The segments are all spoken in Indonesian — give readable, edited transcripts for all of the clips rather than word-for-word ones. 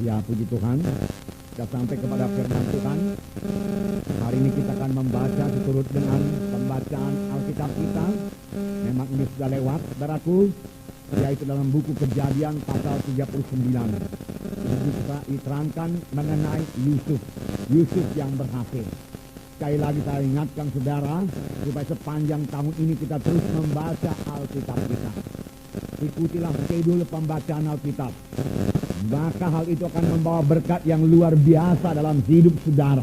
Ya, puji Tuhan. Kita sampai kepada firman Tuhan. Hari ini kita akan membaca seturut dengan pembacaan Alkitab kita. Memang ini sudah lewat, saudaraku, yaitu dalam buku Kejadian pasal 39. Ini kita diterangkan mengenai Yusuf yang berhasil. Sekali lagi saya ingatkan saudara, supaya sepanjang tahun ini kita terus membaca Alkitab kita. Ikutilah schedule pembacaan Alkitab. Maka hal itu akan membawa berkat yang luar biasa dalam hidup saudara.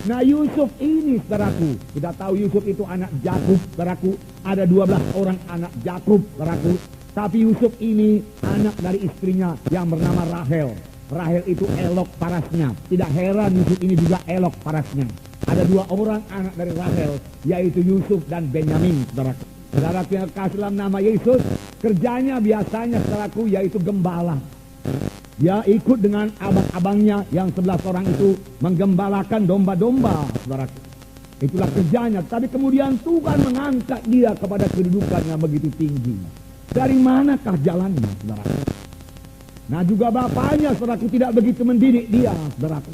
Nah, Yusuf ini, saudaraku, kita tahu Yusuf itu anak Yakub, saudaraku. Ada 12 orang anak Yakub, saudaraku. Tapi Yusuf ini anak dari istrinya yang bernama Rahel. Rahel itu elok parasnya. Tidak heran Yusuf ini juga elok parasnya. Ada 2 orang anak dari Rahel, yaitu Yusuf dan Benyamin, saudaraku. Saudaraku yang kasih dalam nama Yesus, kerjanya biasanya, saudaraku, yaitu gembala. Dia ikut dengan abang-abangnya yang 11 orang itu menggembalakan domba-domba, saudaraku. Itulah kerjanya. Tapi kemudian Tuhan mengangkat dia kepada kedudukan yang begitu tinggi. Dari manakah jalannya, saudaraku? Nah, juga bapaknya, saudaraku, tidak begitu mendidik dia, saudaraku.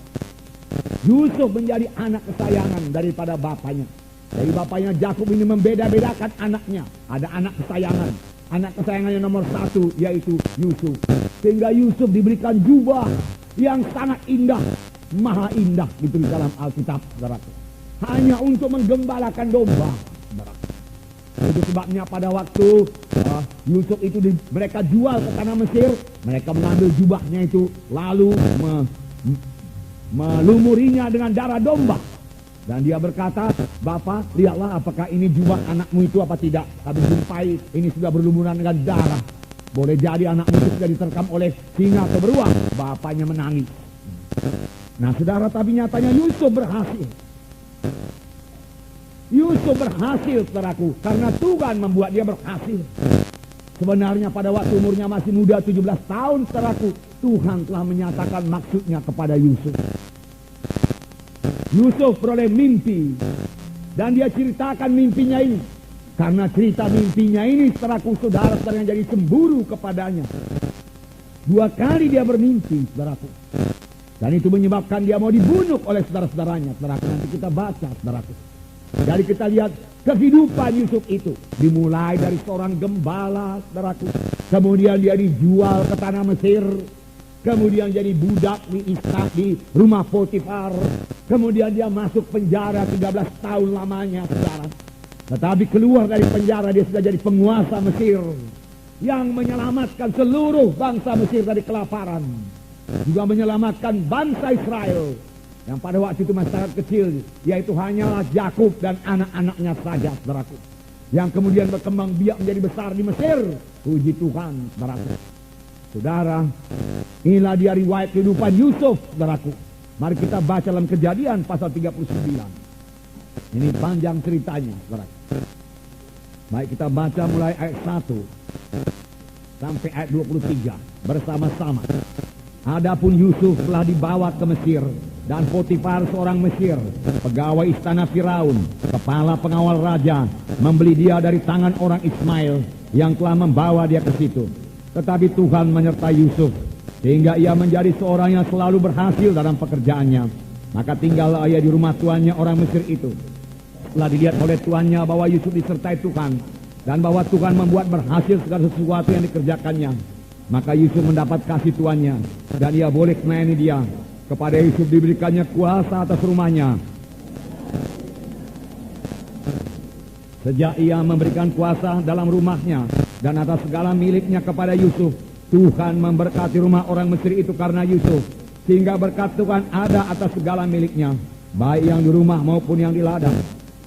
Yusuf menjadi anak kesayangan daripada bapaknya. Jadi bapaknya Yakub ini membeda-bedakan anaknya. Ada anak kesayangan. Anak kesayangan yang nomor 1 yaitu Yusuf. Sehingga Yusuf diberikan jubah yang sangat indah, maha indah gitu di dalam Alkitab, saudaraku. Hanya untuk menggembalakan domba, saudaraku. Itu sebabnya pada waktu Yusuf itu mereka jual ke tanah Mesir, mereka mengambil jubahnya itu lalu melumurinya dengan darah domba. Dan dia berkata, "Bapak, lihatlah apakah ini jubah anakmu itu apa tidak. Kami jumpai ini sudah berlumuran dengan darah. Boleh jadi anakmu itu sudah diterkam oleh singa atau beruang." Bapaknya menangis. Nah, saudara, tapi nyatanya Yusuf berhasil. Yusuf berhasil, saudaraku, karena Tuhan membuat dia berhasil. Sebenarnya pada waktu umurnya masih muda, 17 tahun, saudaraku, Tuhan telah menyatakan maksudnya kepada Yusuf. Yusuf beroleh mimpi, dan dia ceritakan mimpinya ini. Karena cerita mimpinya ini, saudaraku, saudara-saudara yang jadi cemburu kepadanya. 2 kali dia bermimpi, saudaraku. Dan itu menyebabkan dia mau dibunuh oleh saudara-saudaranya, saudaraku. Nanti kita baca, saudaraku. Jadi kita lihat kehidupan Yusuf itu. Dimulai dari seorang gembala, saudaraku. Kemudian dia dijual ke tanah Mesir. Kemudian jadi budak di rumah Potifar. Kemudian dia masuk penjara 13 tahun lamanya, saudara. Tetapi keluar dari penjara dia sudah jadi penguasa Mesir yang menyelamatkan seluruh bangsa Mesir dari kelaparan. Juga menyelamatkan bangsa Israel yang pada waktu itu masih sangat kecil, yaitu hanyalah Yakub dan anak-anaknya saja, saudaraku. Yang kemudian berkembang biak menjadi besar di Mesir. Puji Tuhan, saudaraku. Saudara, inilah dia riwayat kehidupan Yusuf, saudaraku. Mari kita baca dalam Kejadian pasal 39. Ini panjang ceritanya, saudaraku. Baik, kita baca mulai ayat 1 sampai ayat 23 bersama-sama. Adapun Yusuf telah dibawa ke Mesir, dan Potifar seorang Mesir, pegawai istana Firaun, kepala pengawal raja, membeli dia dari tangan orang Ismail yang telah membawa dia ke situ. Tetapi Tuhan menyertai Yusuf, sehingga ia menjadi seorang yang selalu berhasil dalam pekerjaannya. Maka tinggallah ia di rumah tuannya orang Mesir itu. Setelah dilihat oleh tuannya bahwa Yusuf disertai Tuhan, dan bahwa Tuhan membuat berhasil segala sesuatu yang dikerjakannya, maka Yusuf mendapat kasih tuannya, dan ia boleh melayani dia. Kepada Yusuf diberikannya kuasa atas rumahnya. Sejak ia memberikan kuasa dalam rumahnya dan atas segala miliknya kepada Yusuf, Tuhan memberkati rumah orang Mesir itu karena Yusuf, sehingga berkat Tuhan ada atas segala miliknya, baik yang di rumah maupun yang di ladang.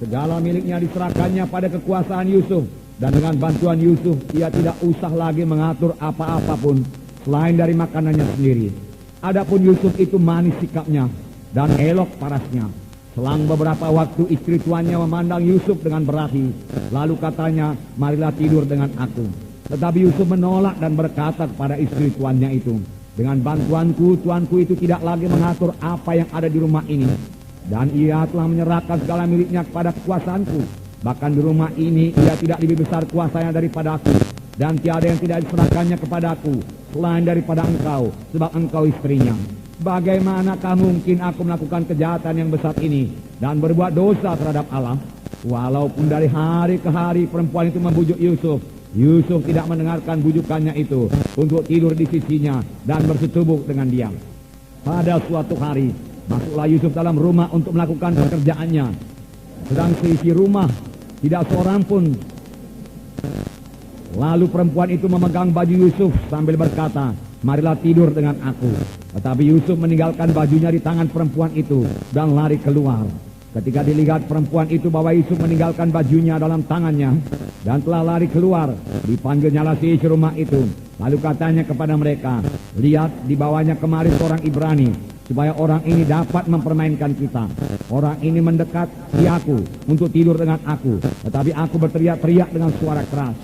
Segala miliknya diserahkannya pada kekuasaan Yusuf, dan dengan bantuan Yusuf ia tidak usah lagi mengatur apa-apa pun selain dari makanannya sendiri. Adapun Yusuf itu manis sikapnya dan elok parasnya. Selang beberapa waktu istri tuannya memandang Yusuf dengan berahi, lalu katanya, "Marilah tidur dengan aku." Tetapi Yusuf menolak dan berkata kepada istri tuannya itu, "Dengan bantuanku, tuanku itu tidak lagi mengatur apa yang ada di rumah ini, dan ia telah menyerahkan segala miliknya kepada kekuasaanku. Bahkan di rumah ini ia tidak lebih besar kuasanya daripada aku, dan tiada yang tidak diserahkannya kepadaku, selain daripada engkau, sebab engkau istrinya. Bagaimanakah mungkin aku melakukan kejahatan yang besar ini dan berbuat dosa terhadap Allah? Walaupun dari hari ke hari perempuan itu membujuk Yusuf, Yusuf tidak mendengarkan bujukannya itu untuk tidur di sisinya dan bersetubuh dengan dia. Pada suatu hari, masuklah Yusuf dalam rumah untuk melakukan pekerjaannya. Sedang seisi rumah, tidak seorang pun. Lalu perempuan itu memegang baju Yusuf sambil berkata, marilah tidur dengan aku. Tetapi Yusuf meninggalkan bajunya di tangan perempuan itu dan lari keluar. Ketika dilihat perempuan itu bahwa Yusuf meninggalkan bajunya dalam tangannya dan telah lari keluar, dipanggilnyalah si isi rumah itu. Lalu katanya kepada mereka, lihat, dibawanya kemari seorang Ibrani, supaya orang ini dapat mempermainkan kita. Orang ini mendekat di aku untuk tidur dengan aku, tetapi aku berteriak-teriak dengan suara keras.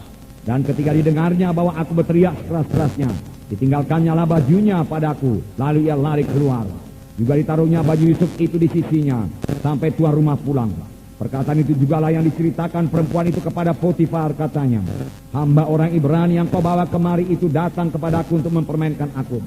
Dan ketika didengarnya bahwa aku berteriak keras-kerasnya, ditinggalkannya lah bajunya padaku, lalu ia lari keluar. Juga ditaruhnya baju Yusuf itu di sisinya sampai tuan rumah pulang. Perkataan itu jugalah yang diceritakan perempuan itu kepada Potifar, katanya, hamba orang Ibrani yang kau bawa kemari itu datang kepadaku untuk mempermainkan aku.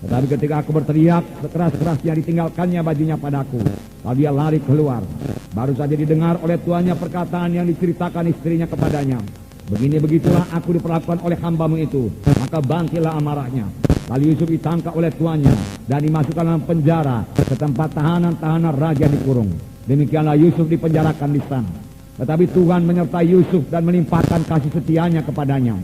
Tetapi ketika aku berteriak sekeras-kerasnya, ditinggalkannya bajunya padaku, lalu dia lari keluar. Baru saja didengar oleh tuannya perkataan yang diceritakan istrinya kepadanya, begitulah aku diperlakukan oleh hambamu itu. Maka bangkitlah amarahnya. Lalu Yusuf ditangkap oleh tuannya dan dimasukkan dalam penjara ke tempat tahanan-tahanan raja dikurung. Demikianlah Yusuf dipenjarakan di sana. Tetapi Tuhan menyertai Yusuf dan melimpahkan kasih setianya kepadanya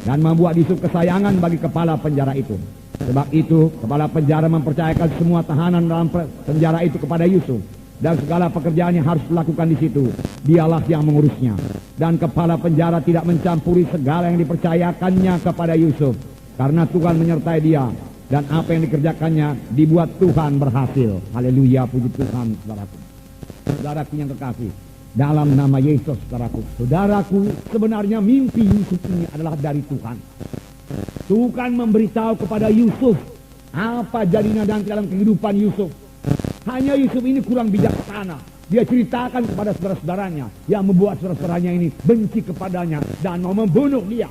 dan membuat Yusuf kesayangan bagi kepala penjara itu. Sebab itu kepala penjara mempercayakan semua tahanan dalam penjara itu kepada Yusuf, dan segala pekerjaan yang harus dilakukan di situ dialah yang mengurusnya. Dan kepala penjara tidak mencampuri segala yang dipercayakannya kepada Yusuf, karena Tuhan menyertai dia, dan apa yang dikerjakannya dibuat Tuhan berhasil. Haleluya, puji Tuhan. Saudaraku yang kekasih dalam nama Yesus, saudaraku, sebenarnya mimpi Yusuf ini adalah dari Tuhan. Tuhan memberitahu kepada Yusuf apa jadinya dan dalam kehidupan Yusuf. Hanya Yusuf ini kurang bijaksana. Dia ceritakan kepada saudara-saudaranya, yang membuat saudara-saudaranya ini benci kepadanya dan mau membunuh dia.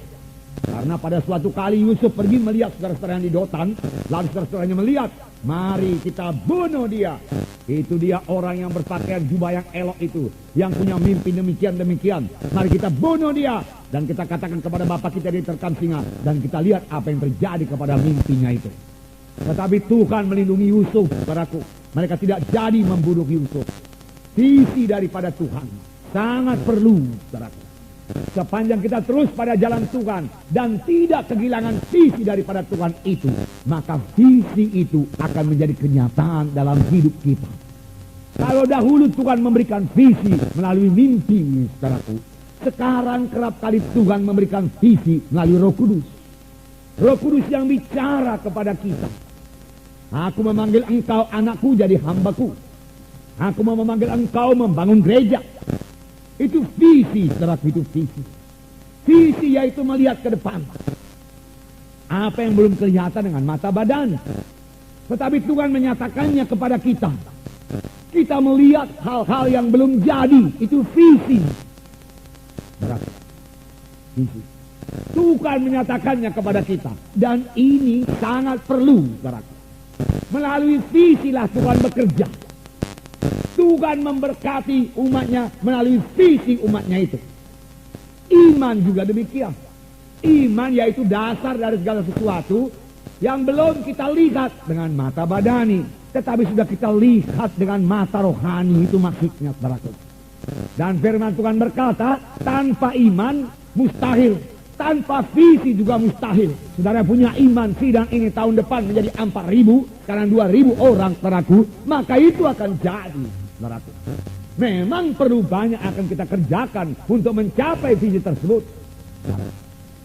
Karena pada suatu kali Yusuf pergi melihat saudara-saudaranya di Dotan, lalu saudara-saudaranya melihat, mari kita bunuh dia. Itu dia orang yang berpakaian jubah yang elok itu, yang punya mimpi demikian-demikian. Mari kita bunuh dia dan kita katakan kepada bapak kita diterkam singa, dan kita lihat apa yang terjadi kepada mimpinya itu. Tetapi Tuhan melindungi Yusuf, saudaraku. Mereka tidak jadi membunuh Yusuf. Visi daripada Tuhan sangat perlu, saudaraku. Sepanjang kita terus pada jalan Tuhan dan tidak kehilangan visi daripada Tuhan itu, maka visi itu akan menjadi kenyataan dalam hidup kita. Kalau dahulu Tuhan memberikan visi melalui mimpi, saudaraku, sekarang kerap kali Tuhan memberikan visi melalui Roh Kudus. Roh Kudus yang bicara kepada kita. Aku memanggil engkau anakku jadi hambaku. Aku mau memanggil engkau membangun gereja. Itu visi, saudara, itu visi. Visi yaitu melihat ke depan. Apa yang belum kelihatan dengan mata badan. Tetapi Tuhan menyatakannya kepada kita. Kita melihat hal-hal yang belum jadi. Itu visi. Saudara, visi. Tuhan menyatakannya kepada kita. Dan ini sangat perlu, saudara. Melalui visilah Tuhan bekerja. Tuhan memberkati umatnya melalui visi umatnya itu. Iman juga demikian. Iman yaitu dasar dari segala sesuatu yang belum kita lihat dengan mata badani, tetapi sudah kita lihat dengan mata rohani. Itu maksudnya, saudaraku. Dan firman Tuhan berkata, tanpa iman mustahil, tanpa visi juga mustahil. Saudara punya iman sidang ini tahun depan menjadi 4.000, sekarang 2.000 orang, saudaraku, maka itu akan jadi. Saudaraku, memang perlu banyak akan kita kerjakan untuk mencapai visi tersebut.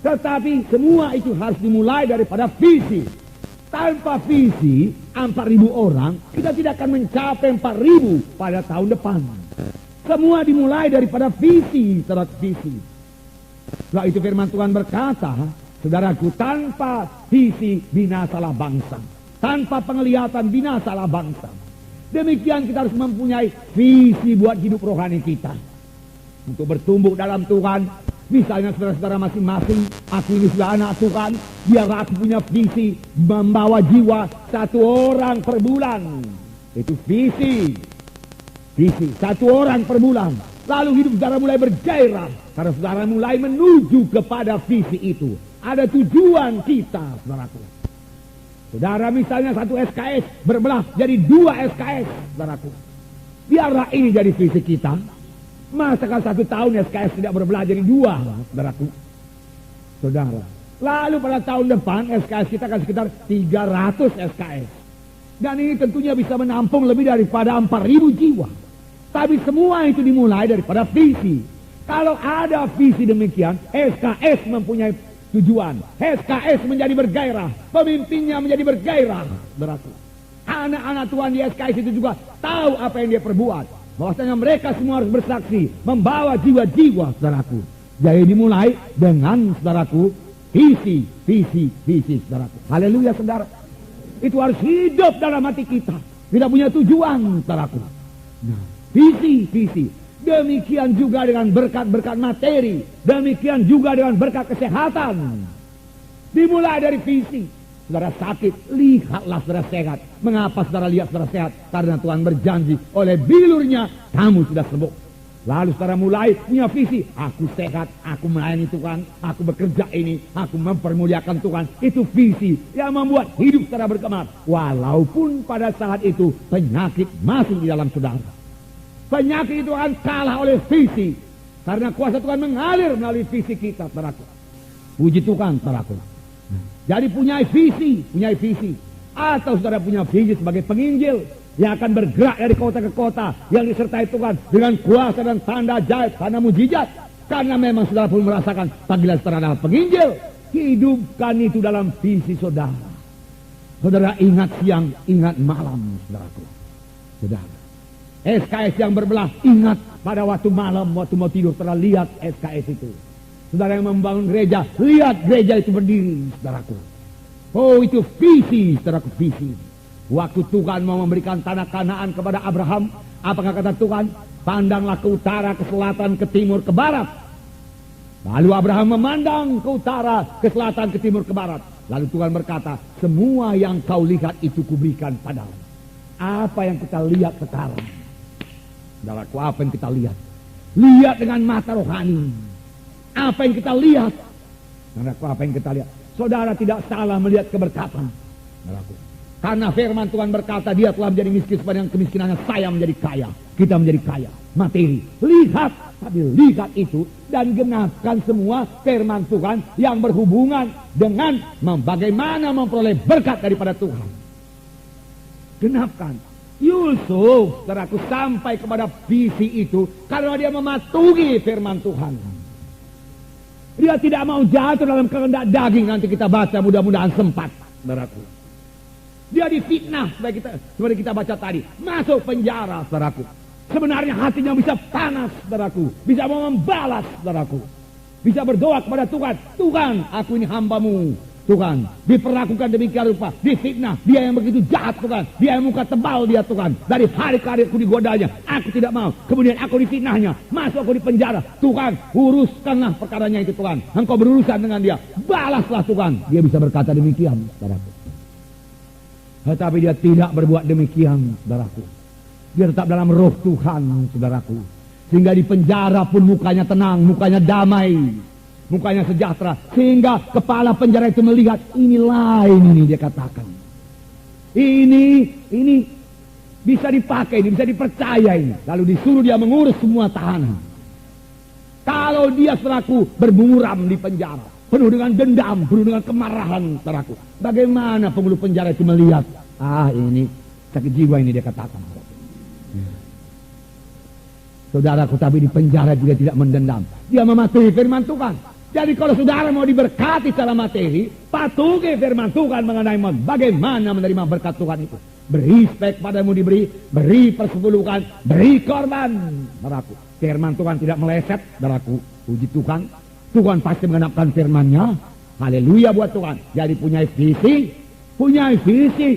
Tetapi semua itu harus dimulai daripada visi. Tanpa visi 4.000 orang, kita tidak akan mencapai 4.000 pada tahun depan. Semua dimulai daripada visi, saudara, visi. Setelah itu firman Tuhan berkata, saudaraku, tanpa visi binasalah bangsa. Tanpa penglihatan binasalah bangsa. Demikian kita harus mempunyai visi buat hidup rohani kita. Untuk bertumbuh dalam Tuhan, Misalnya saudara-saudara masing-masing, aku ini sudah anak Tuhan, biar aku punya visi membawa jiwa 1 orang per bulan. Itu visi. Visi 1 orang per bulan. Lalu hidup saudara mulai bergairah karena saudara mulai menuju kepada visi itu. Ada tujuan kita, saudaraku. Saudara misalnya 1 SKS berbelah jadi 2 SKS, saudaraku. Biarlah ini jadi visi kita. Masa kalau 1 tahun SKS tidak berbelah jadi 2, saudaraku. Saudara. Lalu pada tahun depan SKS kita akan sekitar 300 SKS. Dan ini tentunya bisa menampung lebih daripada 4.000 jiwa. Tapi semua itu dimulai daripada visi. Kalau ada visi demikian, SKS mempunyai tujuan. SKS menjadi bergairah. Pemimpinnya menjadi bergairah. Saudaraku. Anak-anak Tuhan di SKS itu juga tahu apa yang dia perbuat. Bahwasanya mereka semua harus bersaksi. Membawa jiwa-jiwa, saudaraku. Jadi dimulai dengan, saudaraku, visi, saudaraku. Haleluya, saudara. Itu harus hidup dalam hati kita. Tidak punya tujuan, saudaraku. Nah, visi. Demikian juga dengan berkat-berkat materi. Demikian juga dengan berkat kesehatan. Dimulai dari visi. Saudara sakit, lihatlah saudara sehat. Mengapa saudara lihat saudara sehat? Karena Tuhan berjanji oleh bilurnya kamu sudah sembuh. Lalu saudara mulai punya visi. Aku sehat, aku melayani Tuhan, aku bekerja ini, aku mempermuliakan Tuhan. Itu visi yang membuat hidup saudara berkembang. Walaupun pada saat itu penyakit masuk di dalam saudara. Penyakit itu akan kalah oleh visi. Karena kuasa Tuhan mengalir melalui visi kita, saudaraku. Puji Tuhan, saudaraku. Jadi punya visi. Atau saudara punya visi sebagai penginjil yang akan bergerak dari kota ke kota, yang disertai Tuhan dengan kuasa dan tanda ajaib, tanda mujizat. Karena memang saudara pun merasakan panggilan saudara adalah penginjil. Hidupkan itu dalam visi saudara. Saudara ingat siang, ingat malam, saudaraku. Saudara. SKS yang berbelah, ingat pada waktu malam, waktu mau tidur, saudara lihat SKS itu. Saudara yang membangun gereja, lihat gereja itu berdiri, saudaraku. Oh, itu visi, saudaraku, visi. Waktu Tuhan mau memberikan tanah Kanaan kepada Abraham, apakah kata Tuhan? Pandanglah ke utara, ke selatan, ke timur, ke barat. Lalu Abraham memandang ke utara, ke selatan, ke timur, ke barat. Lalu Tuhan berkata, semua yang kau lihat itu kuberikan padamu. Apa yang kita lihat sekarang? Saudaraku, apa yang kita lihat? Lihat dengan mata rohani. Apa yang kita lihat? Saudaraku, apa yang kita lihat? Saudara tidak salah melihat keberkatan. Saudaraku. Karena firman Tuhan berkata, dia telah menjadi miskin sepanjang kemiskinannya, saya menjadi kaya. Kita menjadi kaya. Materi. Lihat. Tapi lihat itu dan genapkan semua firman Tuhan yang berhubungan dengan bagaimana memperoleh berkat daripada Tuhan. Genapkan. Yusuf, saudaraku, sampai kepada visi itu karena dia mematuhi firman Tuhan. Dia tidak mau jatuh dalam kehendak daging. Nanti kita baca, mudah-mudahan sempat, saudaraku. Dia difitnah seperti kita baca tadi. Masuk penjara, saudaraku. Sebenarnya hatinya bisa panas, saudaraku. Bisa mau membalas, saudaraku. Bisa berdoa kepada Tuhan. Tuhan, aku ini hambamu. Tuhan, diperlakukan demikian rupa, difitnah, dia yang begitu jahat, Tuhan, dia yang muka tebal, dia, Tuhan, dari hari ke hari aku digodanya, aku tidak mau, kemudian aku difitnahnya, masuk aku di penjara, Tuhan, uruskanlah perkaranya itu, Tuhan, engkau berurusan dengan dia, balaslah, Tuhan. Dia bisa berkata demikian, saudaraku. Tetapi dia tidak berbuat demikian, saudaraku. Dia tetap dalam roh Tuhan, saudaraku, sehingga di penjara pun mukanya tenang, mukanya damai, mukanya sejahtera, sehingga kepala penjara itu melihat ini lain, ini dia katakan. Ini bisa dipakai, ini bisa dipercaya ini. Lalu disuruh dia mengurus semua tahanan. Kalau dia selaku bermuram di penjara, penuh dengan dendam, penuh dengan kemarahan, saudaraku, bagaimana penghulu penjara itu melihat? Ini sakit jiwa ini, dia katakan. Saudaraku, tapi di penjara juga tidak mendendam. Dia mematuhi firman Tuhan. Jadi kalau saudara mau diberkati secara materi, patuhi firman Tuhan mengenai bagaimana menerima berkat Tuhan itu. Beri spek padamu diberi, beri persepuluhan, beri korban. Saudaraku, firman Tuhan tidak meleset, saudaraku. Puji Tuhan, Tuhan pasti mengenapkan firman-Nya. Haleluya buat Tuhan. Jadi punya visi.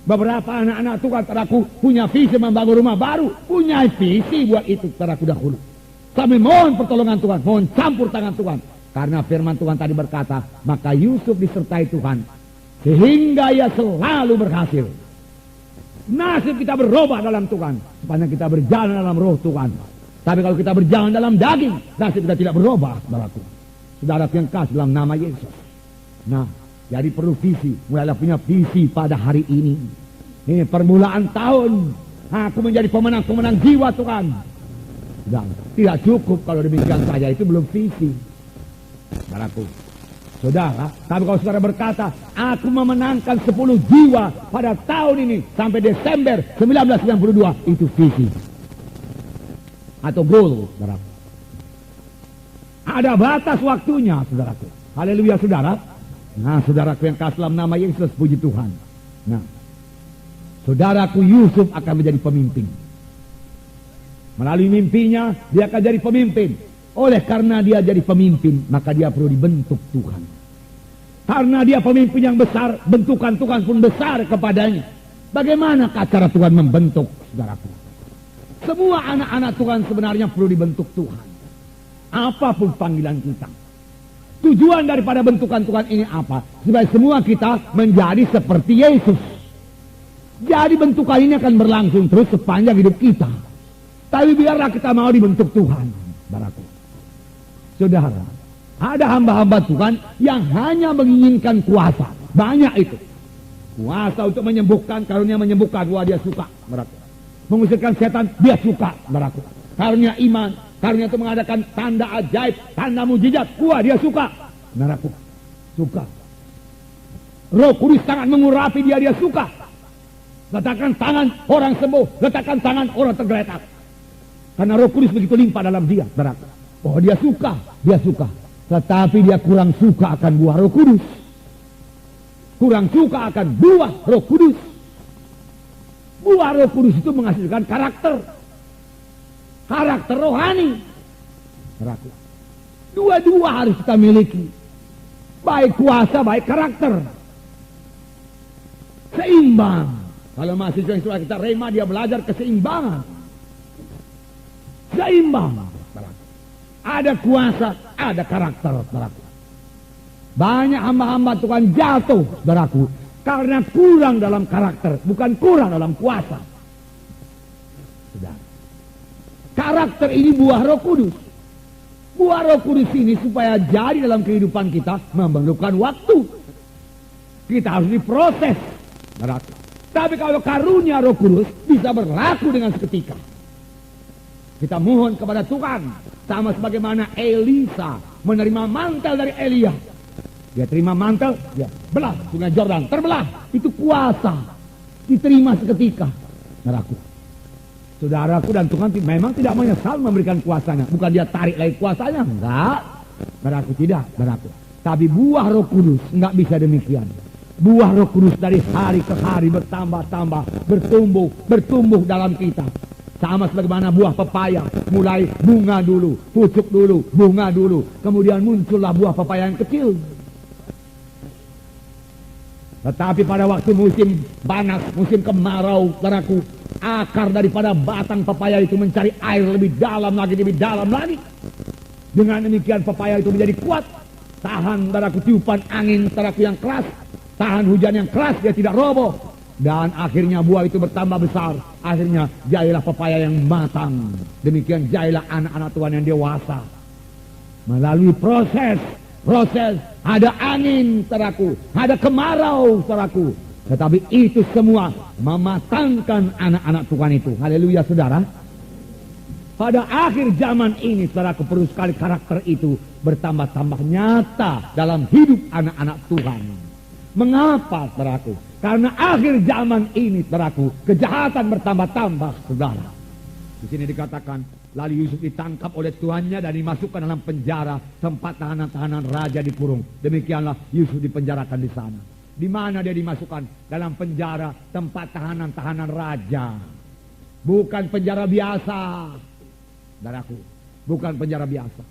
Beberapa anak-anak Tuhan, saudaraku, punya visi membangun rumah baru, punya visi buat itu, saudaraku, dahulu. sambil mohon pertolongan Tuhan, mohon campur tangan Tuhan. Karena firman Tuhan tadi berkata, maka Yusuf disertai Tuhan, sehingga ia selalu berhasil. Nasib kita berubah dalam Tuhan, sepanjang kita berjalan dalam roh Tuhan. Tapi kalau kita berjalan dalam daging, nasib kita tidak berubah, saudaraku. Saudara yang kasih dalam nama Yesus. Nah, jadi perlu visi, mulailah punya visi pada hari ini. Ini permulaan tahun, aku menjadi pemenang-pemenang jiwa Tuhan. Dan tidak cukup kalau demikian saja, itu belum visi. Saudaraku, saudara, tapi kalau saudara berkata, aku memenangkan 10 jiwa pada tahun ini sampai Desember 1992, itu visi atau goal, saudaraku. Ada batas waktunya, saudaraku. Haleluya, saudara. Nah, saudaraku yang kasih dalam nama Yesus, puji Tuhan. Nah, saudaraku Yusuf akan menjadi pemimpin. Melalui mimpinya, dia akan jadi pemimpin. Oleh karena dia jadi pemimpin, maka dia perlu dibentuk Tuhan. Karena dia pemimpin yang besar, bentukan Tuhan pun besar kepadanya. Bagaimana cara Tuhan membentuk, saudaraku? Semua anak-anak Tuhan sebenarnya perlu dibentuk Tuhan. Apapun panggilan kita. Tujuan daripada bentukan Tuhan ini apa? Supaya semua kita menjadi seperti Yesus. Jadi bentukan ini akan berlangsung terus sepanjang hidup kita. Tapi biarlah kita mau dibentuk Tuhan, saudaraku. Saudara, ada hamba-hamba Tuhan yang hanya menginginkan kuasa. Banyak itu. Kuasa untuk menyembuhkan, karunia menyembuhkan, wah dia suka, saudaraku. Mengusirkan setan, dia suka, saudaraku. Karunia iman, karunia untuk mengadakan tanda ajaib, tanda mujizat, wah dia suka, saudaraku. Suka. Roh Kudus sangat mengurapi dia suka. Letakkan tangan orang sembuh, letakkan tangan orang tergeletak. Karena Roh Kudus begitu limpah dalam dia, saudaraku. Oh dia suka. Tetapi dia kurang suka akan buah Roh Kudus. Kurang suka akan buah Roh Kudus. Buah Roh Kudus itu menghasilkan karakter. Karakter rohani. Saudaraku. Dua-dua harus kita miliki. Baik kuasa, baik karakter. Seimbang. Kalau mahasiswa yang sudah kita rema, dia belajar keseimbangan. Seimbang. Ada kuasa, ada karakter, saudaraku. Banyak hamba-hamba Tuhan jatuh, saudaraku, karena kurang dalam karakter, bukan kurang dalam kuasa. Saudara. Karakter ini buah Roh Kudus. Buah Roh Kudus ini supaya jadi dalam kehidupan kita memerlukan waktu. Kita harus diproses, saudaraku. Tapi kalau karunia Roh Kudus bisa berlaku dengan seketika. Kita mohon kepada Tuhan. Sama sebagaimana Elisa menerima mantel dari Elia. Dia terima mantel, dia belah sungai Jordan, terbelah. Itu kuasa. Diterima seketika. Saudaraku dan Tuhan memang tidak menyesal memberikan kuasanya. Bukan dia tarik lagi kuasanya. Enggak. Saudaraku tidak. Saudaraku. Tapi buah Roh Kudus enggak bisa demikian. Buah Roh Kudus dari hari ke hari bertambah-tambah, bertumbuh dalam kita. Sama sebagaimana buah pepaya, mulai bunga dulu, pucuk dulu, bunga dulu, kemudian muncullah buah pepaya yang kecil. Tetapi pada waktu musim panas, musim kemarau, saudaraku, akar daripada batang pepaya itu mencari air lebih dalam lagi. Dengan demikian pepaya itu menjadi kuat, tahan, saudaraku, tiupan angin, saudaraku, yang keras, tahan hujan yang keras, dia tidak roboh. Dan akhirnya buah itu bertambah besar. Akhirnya jadilah pepaya yang matang. Demikian jadilah anak-anak Tuhan yang dewasa. Melalui proses. Ada angin, saudaraku. Ada kemarau, saudaraku. Tetapi itu semua mematangkan anak-anak Tuhan itu. Haleluya, saudara. Pada akhir zaman ini, saudaraku, perlu sekali karakter itu bertambah-tambah nyata dalam hidup anak-anak Tuhan. Mengapa, saudaraku? Karena akhir zaman ini, saudaraku, kejahatan bertambah-tambah, saudara. Di sini dikatakan, lalu Yusuf ditangkap oleh tuannya dan dimasukkan dalam penjara, tempat tahanan-tahanan raja dikurung. Demikianlah Yusuf dipenjarakan di sana. Di mana dia dimasukkan? Dalam penjara, tempat tahanan-tahanan raja. Bukan penjara biasa, saudaraku. Bukan penjara biasa.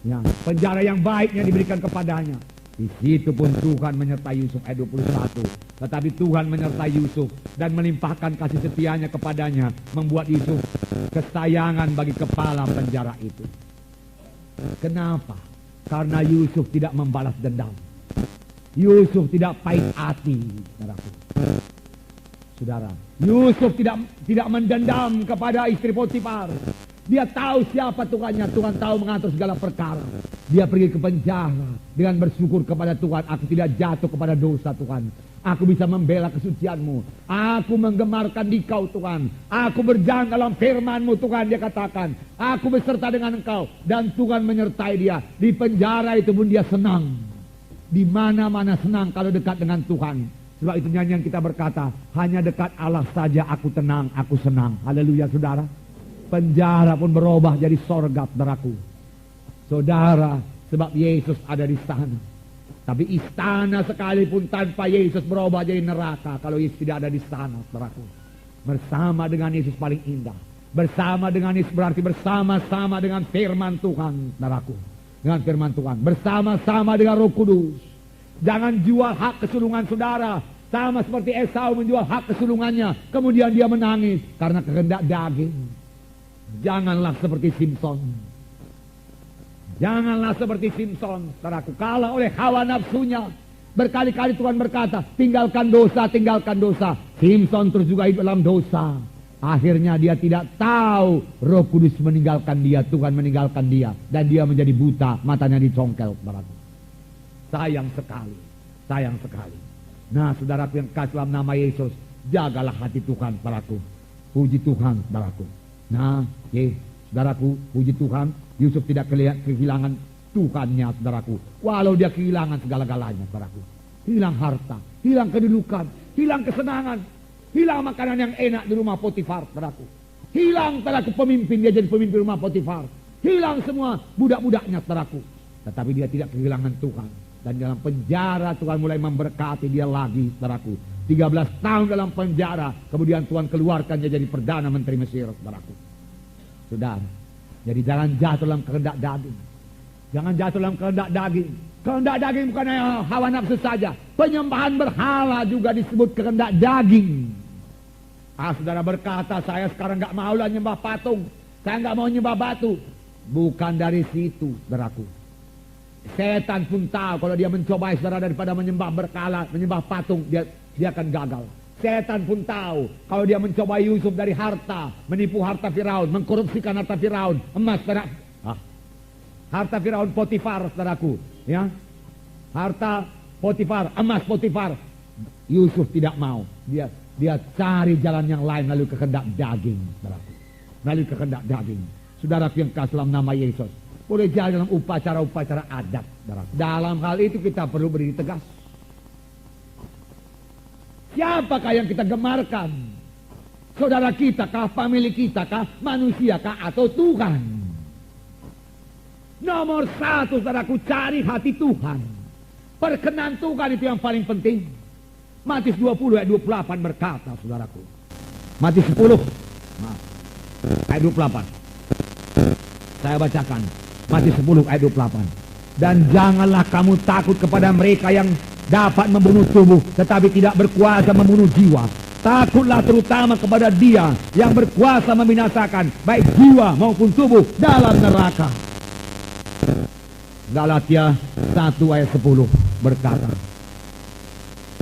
Ya, penjara yang baiknya diberikan kepadanya. Di situ pun Tuhan menyertai Yusuf ayat 21. Tetapi Tuhan menyertai Yusuf dan melimpahkan kasih setianya kepadanya, membuat Yusuf kesayangan bagi kepala penjara itu. Kenapa? Karena Yusuf tidak membalas dendam. Yusuf tidak pahit hati, saudara. Yusuf tidak mendendam kepada istri Potifar. Dia tahu siapa Tuhannya. Tuhan tahu mengatur segala perkara. Dia pergi ke penjara dengan bersyukur kepada Tuhan. Aku tidak jatuh kepada dosa, Tuhan. Aku bisa membela kesucian-Mu. Aku menggemarkan Dikau, Tuhan. Aku berjalan dalam firman-Mu, Tuhan. Dia katakan, aku beserta dengan Engkau. Dan Tuhan menyertai dia. Di penjara itu pun dia senang. Di mana-mana senang kalau dekat dengan Tuhan. Sebab itu nyanyian kita berkata, hanya dekat Allah saja aku tenang, aku senang. Haleluya, saudara. Penjara pun berubah jadi sorga, saudaraku. Saudara, sebab Yesus ada di sana. Tapi istana sekalipun tanpa Yesus berubah jadi neraka kalau Yesus tidak ada di sana, saudaraku. Bersama dengan Yesus paling indah. Bersama dengan Yesus berarti bersama-sama dengan firman Tuhan, saudaraku. Dengan firman Tuhan. Bersama-sama dengan Roh Kudus. Jangan jual hak kesulungan saudara. Sama seperti Esau menjual hak kesulungannya. Kemudian dia menangis karena kehendak daging. Janganlah seperti Simpson. Janganlah seperti Simpson, saudaraku. Kalah oleh hawa nafsunya. Berkali-kali Tuhan berkata, tinggalkan dosa, tinggalkan dosa. Simpson terus juga hidup dalam dosa. Akhirnya dia tidak tahu Roh Kudus meninggalkan dia, Tuhan meninggalkan dia. Dan dia menjadi buta, matanya dicongkel, saudaraku. Sayang sekali, sayang sekali. Nah, saudaraku yang kasih dalam nama Yesus, jagalah hati Tuhan, saudaraku. Puji Tuhan, saudaraku. Nah, saudaraku, puji Tuhan, Yusuf tidak kehilangan Tuhannya, saudaraku. Walau dia kehilangan segala-galanya, saudaraku. Hilang harta, hilang kedudukan, hilang kesenangan, hilang makanan yang enak di rumah Potifar, saudaraku. Hilang, saudaraku, pemimpin, dia jadi pemimpin rumah Potifar. Hilang semua budak-budaknya, saudaraku. Tetapi dia tidak kehilangan Tuhan. Dan dalam penjara Tuhan mulai memberkati dia lagi, saudaraku. 13 tahun dalam penjara, kemudian Tuhan keluarkan dia jadi Perdana Menteri Mesir, saudaraku. Saudara, jadi jangan jatuh dalam kehendak daging. Jangan jatuh dalam kehendak daging. Kehendak daging bukan hanya hawa nafsu saja. Penyembahan berhala juga disebut kehendak daging. Saudara berkata, saya sekarang gak mau lah nyembah patung. Saya gak mau nyembah batu. Bukan dari situ, saudaraku. Setan pun tahu kalau dia mencoba saudara daripada menyembah berhala, menyembah patung, dia akan gagal. Setan pun tahu kalau dia mencoba Yusuf dari harta, menipu harta Firaun, mengkorupsikan harta Firaun, emas harta Firaun Potifar, saudaraku, ya. Harta Potifar, emas Potifar. Yusuf tidak mau. Dia cari jalan yang lain lalu kehendak daging, saudaraku. Lalu kehendak daging. Saudaraku yang kasih dalam nama Yesus. Boleh jadi dalam upacara-upacara adat. Dalam hal itu kita perlu berdiri tegas. Siapakah yang kita gemarkan? Saudara kita kah, famili kita kah, manusia kah, atau Tuhan? Nomor satu, saudaraku, cari hati Tuhan. Perkenan Tuhan itu yang paling penting. Matius 20 ayat 28 berkata, saudaraku. Matius 10 ayat 28. Saya bacakan. Matius 10 ayat 28. Dan janganlah kamu takut kepada mereka yang dapat membunuh tubuh, tetapi tidak berkuasa membunuh jiwa. Takutlah terutama kepada Dia yang berkuasa membinasakan baik jiwa maupun tubuh dalam neraka. Galatia 1 ayat 10 berkata.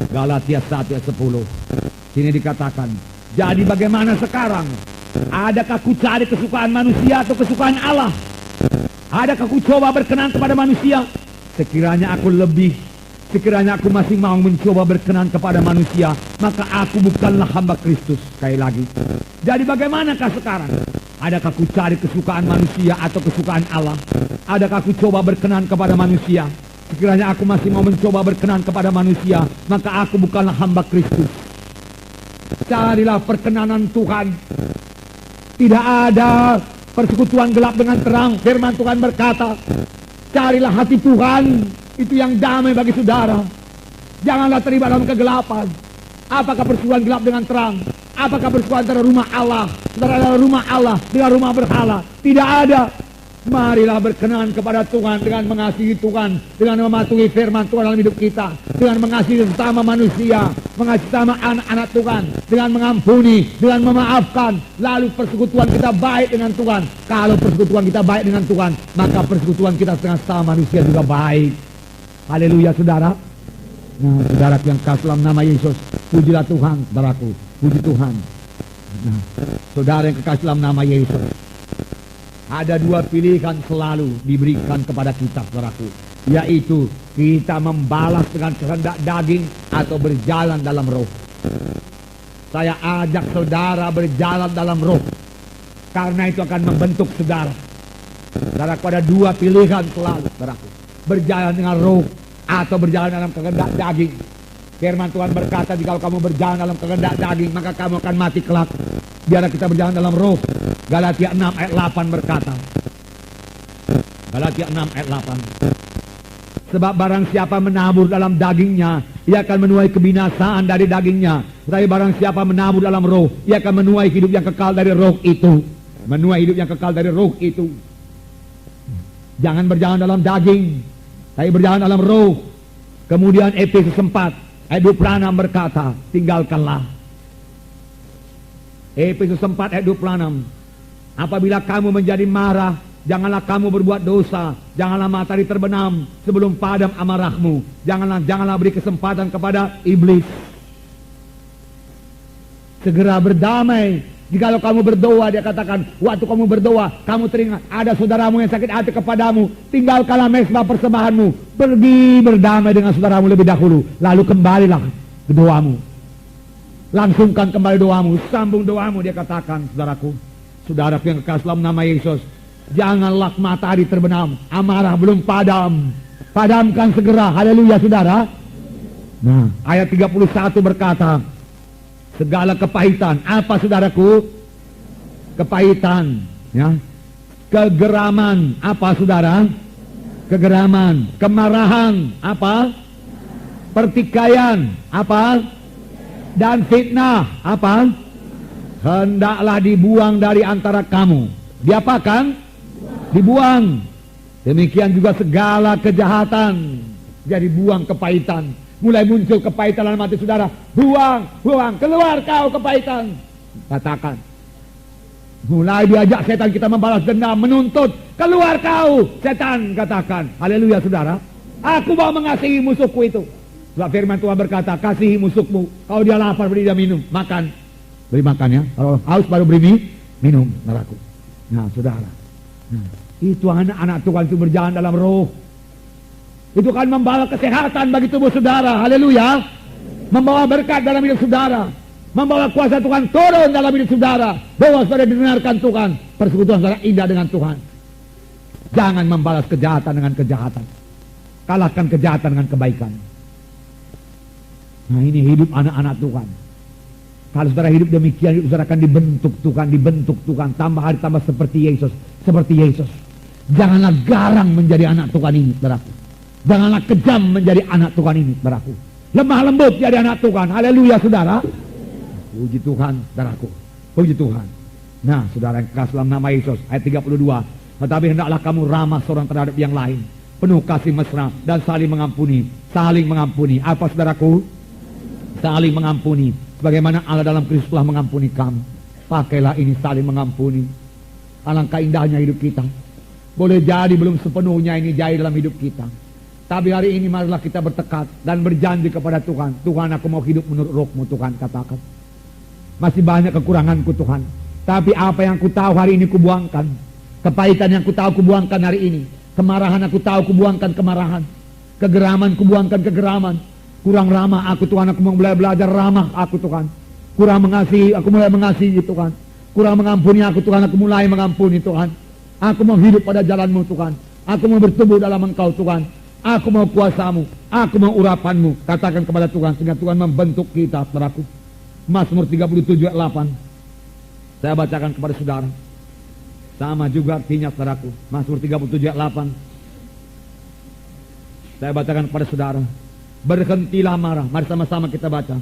Galatia 1 ayat 10. Sini dikatakan, jadi bagaimana sekarang? Adakah ku cari kesukaan manusia atau kesukaan Allah? Adakah ku coba berkenan kepada manusia? Sekiranya aku masih mau mencoba berkenan kepada manusia, maka aku bukanlah hamba Kristus. Sekali lagi. Jadi bagaimanakah sekarang? Adakah ku cari kesukaan manusia atau kesukaan Allah? Adakah ku coba berkenan kepada manusia? Sekiranya aku masih mau mencoba berkenan kepada manusia, maka aku bukanlah hamba Kristus. Carilah perkenanan Tuhan. Tidak ada persekutuan gelap dengan terang. Firman Tuhan berkata, carilah hati Tuhan, itu yang damai bagi saudara. Janganlah terlibat dalam kegelapan. Apakah persekutuan gelap dengan terang? Apakah persekutuan antara rumah Allah, saudara, adalah rumah Allah dengan rumah berhala? Tidak ada. Marilah berkenan kepada Tuhan dengan mengasihi Tuhan, dengan mematuhi firman Tuhan dalam hidup kita, dengan mengasihi sesama manusia, mengasihi sesama anak-anak Tuhan, dengan mengampuni, dengan memaafkan. Lalu persekutuan kita baik dengan Tuhan. Kalau persekutuan kita baik dengan Tuhan, maka persekutuan kita dengan sesama manusia juga baik. Haleluya, saudara. Nah, saudara yang kasih dalam nama Yesus, pujilah Tuhan, saudaraku, puji Tuhan. Nah, saudara yang kekasih dalam nama Yesus, ada dua pilihan selalu diberikan kepada kita, saudaraku, yaitu kita membalas dengan kehendak daging atau berjalan dalam roh. Saya ajak saudara berjalan dalam roh, karena itu akan membentuk saudara. Saudaraku, ada dua pilihan selalu, saudaraku, berjalan dengan roh atau berjalan dalam kehendak daging. Firman Tuhan berkata, jika kamu berjalan dalam kehendak daging, maka kamu akan mati kelak. Biarlah kita berjalan dalam roh. Galatia 6 ayat 8 berkata, Galatia 6 ayat 8, sebab barang siapa menabur dalam dagingnya, ia akan menuai kebinasaan dari dagingnya. Tetapi barang siapa menabur dalam roh, ia akan menuai hidup yang kekal dari roh itu. Menuai hidup yang kekal dari roh itu. Jangan berjalan dalam daging, tapi berjalan dalam roh. Kemudian Efesus 4 ayat 26 berkata, tinggalkanlah. Efesus 4 ayat 26, apabila kamu menjadi marah, janganlah kamu berbuat dosa, janganlah matahari terbenam sebelum padam amarahmu, janganlah beri kesempatan kepada iblis. Segera berdamai. Jikalau kamu berdoa, dia katakan, waktu kamu berdoa, kamu teringat ada saudaramu yang sakit hati kepadamu, tinggalkanlah mezbah persembahanmu, pergi berdamai dengan saudaramu lebih dahulu, lalu kembalilah ke doamu. Langsungkan kembali doamu, sambung doamu, dia katakan, saudaraku, saudara yang kekasih dalam nama Yesus, janganlah matahari terbenam, amarah belum padam, padamkan segera. Haleluya, saudara. Nah, ayat 31 berkata, segala kepahitan, apa saudaraku? Kepahitan, ya. Kegeraman, apa saudara? Kegeraman. Kemarahan, apa? Pertikaian, apa? Dan fitnah, apa? Hendaklah dibuang dari antara kamu. Diapakan? Dibuang. Demikian juga segala kejahatan. Jadi buang kepahitan. Mulai muncul kepahitan dalam hati saudara, buang, buang, keluar kau kepahitan. Katakan. Mulai diajak setan kita membalas dendam, menuntut, keluar kau setan, katakan. Haleluya, saudara. Aku mau mengasihi musuhku itu. Sebab firman Tuhan berkata, kasihi musuhmu. Kalau dia lapar, beri dia minum, makan. Beri makan, ya. Kalau haus baru beri minum, saudaraku. Nah, saudara. Nah, itu anak-anak Tuhan itu berjalan dalam roh. Itu kan membawa kesehatan bagi tubuh saudara. Haleluya. Membawa berkat dalam hidup saudara. Membawa kuasa Tuhan turun dalam hidup saudara. Bahwa saudara didengarkan Tuhan. Persekutuan saudara indah dengan Tuhan. Jangan membalas kejahatan dengan kejahatan. Kalahkan kejahatan dengan kebaikan. Nah, ini hidup anak-anak Tuhan. Kalau saudara hidup demikian, hidup saudara akan dibentuk Tuhan, dibentuk Tuhan. Tambah hari tambah seperti Yesus. Seperti Yesus. Janganlah garang menjadi anak Tuhan ini, saudaraku. Janganlah kejam menjadi anak Tuhan ini, saudaraku. Lemah lembut jadi anak Tuhan. Haleluya, saudara. Puji Tuhan, saudaraku. Puji Tuhan. Nah, saudara yang kekasih dalam nama Yesus, ayat 32. Tetapi hendaklah kamu ramah seorang terhadap yang lain, penuh kasih mesra dan saling mengampuni. Saling mengampuni. Apa, saudaraku? Saling mengampuni. Bagaimana Allah dalam Kristus telah mengampuni kamu. Pakailah ini, saling mengampuni. Alangkah indahnya hidup kita. Boleh jadi belum sepenuhnya ini jadi dalam hidup kita. Tapi hari ini marilah kita bertekad dan berjanji kepada Tuhan. Tuhan, aku mau hidup menurut roh-Mu, Tuhan, katakan. Masih banyak kekuranganku, Tuhan. Tapi apa yang ku tahu hari ini kubuangkan. Kepahitan yang ku tahu kubuangkan hari ini. Kemarahan aku tahu kubuangkan kemarahan. Kegeraman kubuangkan kegeraman. Kurang ramah aku, Tuhan, aku mau belajar ramah aku, Tuhan. Kurang mengasihi, aku mulai mengasihi, Tuhan. Kurang mengampuni aku, Tuhan, aku mulai mengampuni, Tuhan. Aku mau hidup pada jalan-Mu, Tuhan. Aku mau bertumbuh dalam Engkau, Tuhan. Aku mau kuasa-Mu, aku mau urapan-Mu. Katakan kepada Tuhan, sehingga Tuhan membentuk kita, saudaraku. Mazmur 37 ayat 8. Saya bacakan kepada saudara. Sama juga artinya, saudaraku. Mazmur 37 ayat 8. Saya bacakan kepada saudara. Berhentilah marah. Mari sama-sama kita baca.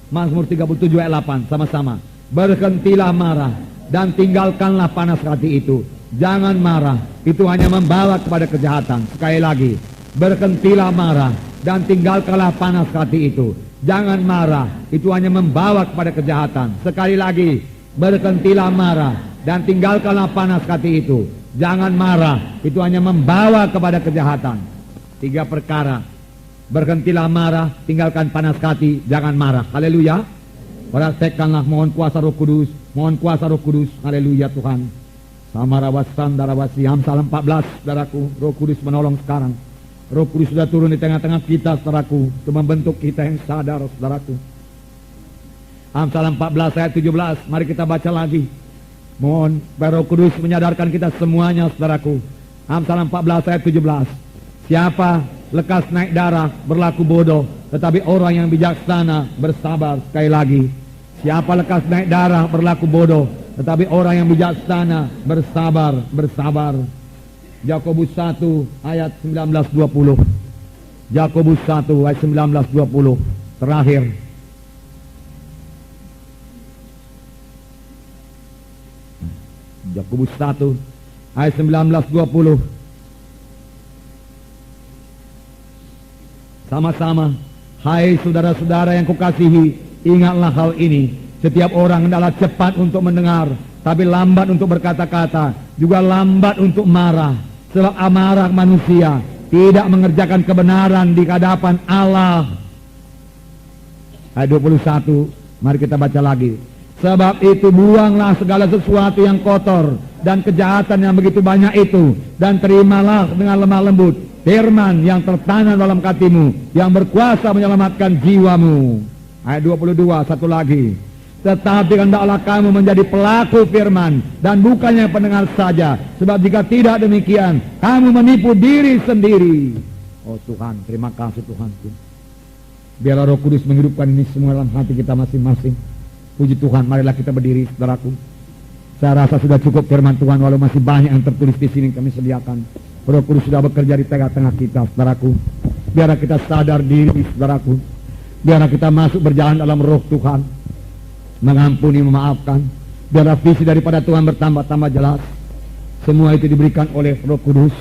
Mazmur 37 ayat 8, sama-sama. Berhentilah marah dan tinggalkanlah panas hati itu. Jangan marah, itu hanya membawa kepada kejahatan. Sekali lagi, berhentilah marah dan tinggalkanlah panas hati itu. Jangan marah, itu hanya membawa kepada kejahatan. Sekali lagi, berhentilah marah dan tinggalkanlah panas hati itu. Jangan marah, itu hanya membawa kepada kejahatan. 3 perkara. Berhentilah marah, tinggalkan panas hati, jangan marah. Haleluya. Praktekkanlah, mohon kuasa Roh Kudus, mohon kuasa Roh Kudus. Haleluya Tuhan. Samarawasan darawasi, Amsal 14, saudaraku. Roh Kudus menolong sekarang. Roh Kudus sudah turun di tengah-tengah kita, saudaraku, untuk membentuk kita yang sadar, saudaraku. Amsal 14 ayat 17, mari kita baca lagi. Mohon Roh Kudus menyadarkan kita semuanya, saudaraku. Amsal 14 ayat 17. Siapa lekas naik darah berlaku bodoh, tetapi orang yang bijaksana bersabar. Sekali lagi, siapa lekas naik darah berlaku bodoh, tetapi orang yang bijaksana bersabar. Yakobus 1 ayat 19-20. Yakobus 1 ayat 19-20. Terakhir. Yakobus 1 ayat 19-20. Sama-sama. Hai saudara-saudara yang kukasihi, ingatlah hal ini. Setiap orang adalah cepat untuk mendengar, tapi lambat untuk berkata-kata, juga lambat untuk marah. Sebab amarah manusia tidak mengerjakan kebenaran di hadapan Allah. Ayat 21, mari kita baca lagi. Sebab itu buanglah segala sesuatu yang kotor dan kejahatan yang begitu banyak itu, dan terimalah dengan lemah lembut firman yang tertanam dalam hatimu, yang berkuasa menyelamatkan jiwamu. Ayat 22, satu lagi. Tetapi hendaklah kamu menjadi pelaku firman, dan bukannya pendengar saja. Sebab jika tidak demikian, kamu menipu diri sendiri. Oh Tuhan, terima kasih Tuhan. Biarlah Roh Kudus menghidupkan ini semua dalam hati kita masing-masing. Puji Tuhan, marilah kita berdiri, saudaraku. Saya rasa sudah cukup firman Tuhan, walau masih banyak yang tertulis di sini kami sediakan. Roh Kudus sudah bekerja di tengah-tengah kita, saudaraku. Biarlah kita sadar diri, saudaraku. Biarlah kita masuk berjalan dalam roh Tuhan, mengampuni, memaafkan. Biarlah visi daripada Tuhan bertambah-tambah jelas. Semua itu diberikan oleh Roh Kudus.